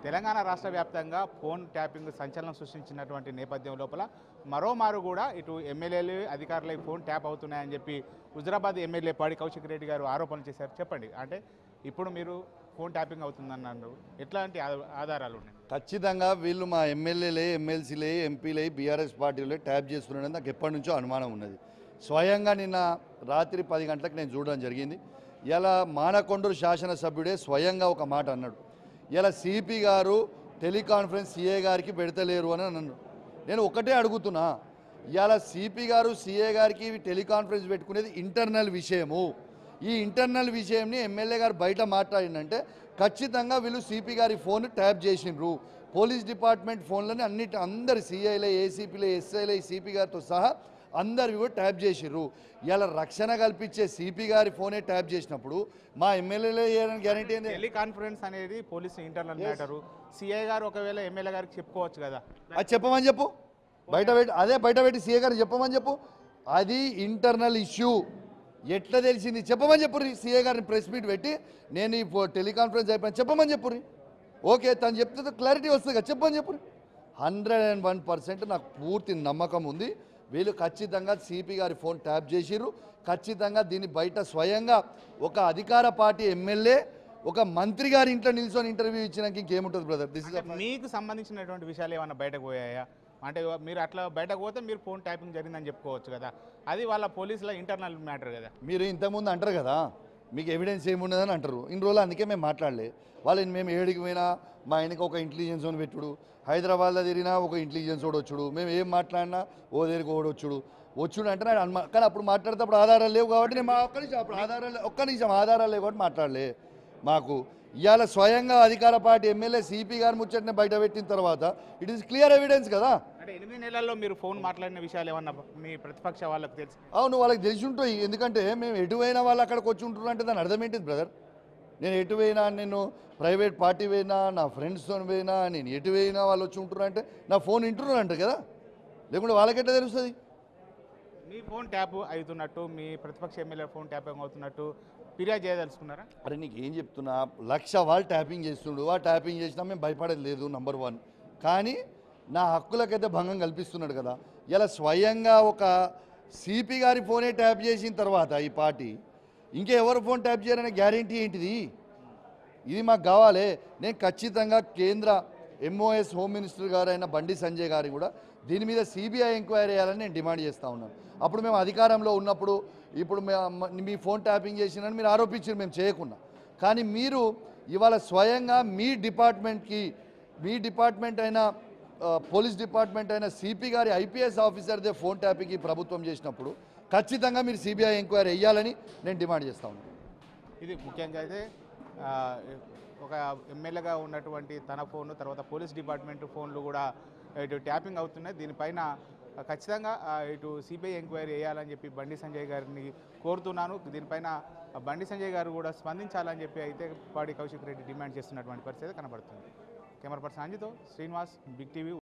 తెలంగాణ రాష్ట్ర వ్యాప్తంగా phone tapping సంచలనం సృష్టించినటువంటి నేపథ్యం లోపల మరోమారు కూడా ఇటు ఎమ్మెల్యేలు అధికారులకి ఫోన్ ట్యాప్ అవుతున్నాయని చెప్పి హుజరాబాద్ ఎమ్మెల్యే పాడి కౌశిక్ రెడ్డి గారు ఆరోపణలు చేశారు. చెప్పండి, అంటే ఇప్పుడు మీరు ఫోన్ ట్యాపింగ్ అవుతుందన్నారు, ఎట్లాంటి ఆధారాలు ఉన్నాయి? ఖచ్చితంగా వీళ్ళు మా ఎమ్మెల్యేలే, ఎమ్మెల్సీలే, ఎంపీలే, బీఆర్ఎస్ పార్టీలే ట్యాప్ చేస్తున్నారని నాకు ఎప్పటి నుంచో అనుమానం ఉన్నది. స్వయంగా నిన్న రాత్రి 10 గంటలకు నేను చూడడం జరిగింది. ఇలా మానకొండూరు శాసనసభ్యుడే స్వయంగా ఒక మాట అన్నాడు, ఇలా సిపి గారు టెలికాన్ఫరెన్స్ సిఏ గారికి పెడతలేరు అని అన్నాడు. నేను ఒకటే అడుగుతున్నా, ఇలా సిపి గారు సిఏ గారికి టెలికాన్ఫరెన్స్ పెట్టుకునేది ఇంటర్నల్ విషయము. ఈ ఇంటర్నల్ విషయంని ఎమ్మెల్యే గారు బయట మాట్లాడిందంటే ఖచ్చితంగా వీళ్ళు సిపి గారి ఫోన్ ట్యాప్ చేసిండ్రు. పోలీస్ డిపార్ట్మెంట్ ఫోన్లని అందరు సిఐలే, ఏసీపీలే, ఎస్ఐలే, సిపి గారితో సహా అందరివి కూడా ట్యాప్ చేసిర్రు. ఇలా రక్షణ కల్పించే సిపి గారి ఫోనే ట్యాప్ చేసినప్పుడు మా ఎమ్మెల్యేలే గ్యారంటీ ఏంది? టెలికాన్ఫరెన్స్ అనేది పోలీసు ఇంటర్నల్ మ్యాటరు. సిఐ గారు ఒకవేళ ఎమ్మెల్యే గారికి చెప్పుకోవచ్చు కదా, అది చెప్పమని చెప్పు, బయట పెట్టి సిఐ గారికి చెప్పమని చెప్పు. అది ఇంటర్నల్ ఇష్యూ. ఎట్లా తెలిసింది చెప్పమని చెప్పుర్రి. సిఐ గారిని ప్రెస్ మీట్ పెట్టి నేను ఈ టెలికాన్ఫరెన్స్ అయిపోయినా చెప్పమని చెప్పుర్రి. ఓకే, తను చెప్తే క్లారిటీ వస్తుంది కదా, చెప్పమని చెప్పుర్రి. 101% నాకు పూర్తి నమ్మకం ఉంది. వీళ్ళు ఖచ్చితంగా సిపి గారి ఫోన్ ట్యాప్ చేసిర్రు. ఖచ్చితంగా దీన్ని బయట స్వయంగా ఒక అధికార పార్టీ ఎమ్మెల్యే ఒక మంత్రి గారి ఇంట్లో నిల్చొని ఇంటర్వ్యూ ఇచ్చినాక ఇంకేముంటుంది బ్రదర్? దిస్ ఇస్ మీకు సంబంధించినటువంటి విషయాలు ఏమైనా బయటకు పోయాయా? అంటే మీరు అట్లా బయటకు పోతే మీరు ఫోన్ ట్యాపింగ్ జరిగిందని చెప్పుకోవచ్చు కదా, అది వాళ్ళ పోలీసుల ఇంటర్నల్ మ్యాటర్ కదా. మీరు ఇంతకుముందు అంటారు కదా, మీకు ఎవిడెన్స్ ఏమున్నదని అంటారు. ఇన్ని రోజులు అందుకే మేము మాట్లాడలే. వాళ్ళని మేము ఏడికి పోయినా మా ఆయనకి ఒక ఇంటెలిజెన్స్ అని పెట్టుడు, హైదరాబాద్లో తిరిగినా ఒక ఇంటెలిజెన్స్ ఓడి వచ్చుడు, మేము ఏం మాట్లాడినా ఓ దగ్గరికి ఓడి వచ్చుడు అంటే నాకు కానీ అప్పుడు మాట్లాడేటప్పుడు ఆధారాలు లేవు కాబట్టి నేను ఒక్క నిమిషం ఆధారాలు లేవు కాబట్టి మాట్లాడలే. మాకు ఇవాళ స్వయంగా అధికార పార్టీ ఎమ్మెల్యే సిపి గారు ముచ్చటనే బయట పెట్టిన తర్వాత ఇట్ ఈస్ క్లియర్ ఎవిడెన్స్ కదా. అంటే 8 నెలల్లో మీరు ఫోన్ మాట్లాడిన విషయాలు ఏమన్నా మీ ప్రతిపక్ష వాళ్ళకి తెలుసు? అవును, వాళ్ళకి తెలిసి ఉంటాయి. ఎందుకంటే మేము ఎటు పోయినా వాళ్ళు అక్కడికి వచ్చి ఉంటున్నారు అంటే దాని అర్థం ఏంటిది బ్రదర్? నేను ఎటు పోయినా, నేను ప్రైవేట్ పార్టీ పోయినా, నా ఫ్రెండ్స్తో పోయినా, నేను ఎటు పోయినా వాళ్ళు వచ్చి ఉంటున్నారు అంటే నా ఫోన్ వింటున్నారు అంట కదా, లేకుంటే వాళ్ళకెట్లా తెలుస్తుంది? మీ ఫోన్ ట్యాప్ అవుతున్నట్టు, మీ ప్రతిపక్ష ఎమ్మెల్యే ఫోన్ ట్యాపింగ్ అవుతున్నట్టు ఫిర్యాదు చేయదలుచుకున్నారా? అరే నీకు ఏం చెప్తున్నా, 1,00,000 వాళ్ళు ట్యాపింగ్ చేస్తుండు. ఆ ట్యాపింగ్ చేసినా మేము భయపడేది లేదు, నంబర్ 1. కానీ నా హక్కులకైతే భంగం కల్పిస్తున్నాడు కదా. ఇలా స్వయంగా ఒక సిపి గారి ఫోనే ట్యాప్ చేసిన తర్వాత ఈ పార్టీ ఇంకెవరు ఫోన్ ట్యాప్ చేయాలనే గ్యారంటీ ఏంటిది? ఇది మాకు కావాలి. నేను ఖచ్చితంగా కేంద్ర ఎంఓఎస్ హోమ్ మినిస్టర్ గారు అయిన బండి సంజయ్ గారిని కూడా దీని మీద సిబిఐ ఎంక్వైరీ చేయాలని నేను డిమాండ్ చేస్తూ ఉన్నాను. అప్పుడు మేము అధికారంలో ఉన్నప్పుడు ఇప్పుడు మీ ఫోన్ ట్యాపింగ్ చేసిందని మీరు ఆరోపించారు, మేము చేయకుండా. కానీ మీరు ఇవాళ స్వయంగా మీ డిపార్ట్మెంట్ అయిన పోలీస్ డిపార్ట్మెంట్ అయిన సిపి గారి ఐపీఎస్ ఆఫీసర్దే ఫోన్ ట్యాపింగ్ ప్రభుత్వం చేసినప్పుడు ఖచ్చితంగా మీరు సిబిఐ ఎంక్వైరీ వేయాలని నేను డిమాండ్ చేస్తా ఉన్నాను. ఇది ముఖ్యంగా అయితే ఒక ఎమ్మెల్యేగా ఉన్నటువంటి తన ఫోన్, తర్వాత పోలీస్ డిపార్ట్మెంట్ ఫోన్లు కూడా ఇటు ట్యాపింగ్ అవుతున్నాయి. దీనిపైన ఖచ్చితంగా ఇటు సిబిఐ ఎంక్వైరీ వేయాలని చెప్పి బండి సంజయ్ గారిని కోరుతున్నాను. దీనిపైన బండి సంజయ్ గారు కూడా స్పందించాలని చెప్పి అయితే పాడి కౌశిక్ రెడ్డి డిమాండ్ చేస్తున్నటువంటి పరిస్థితి కనబడుతుంది. కెమెరా పర్సన్ అంజితో శ్రీనివాస్, బిగ్ టీవీ.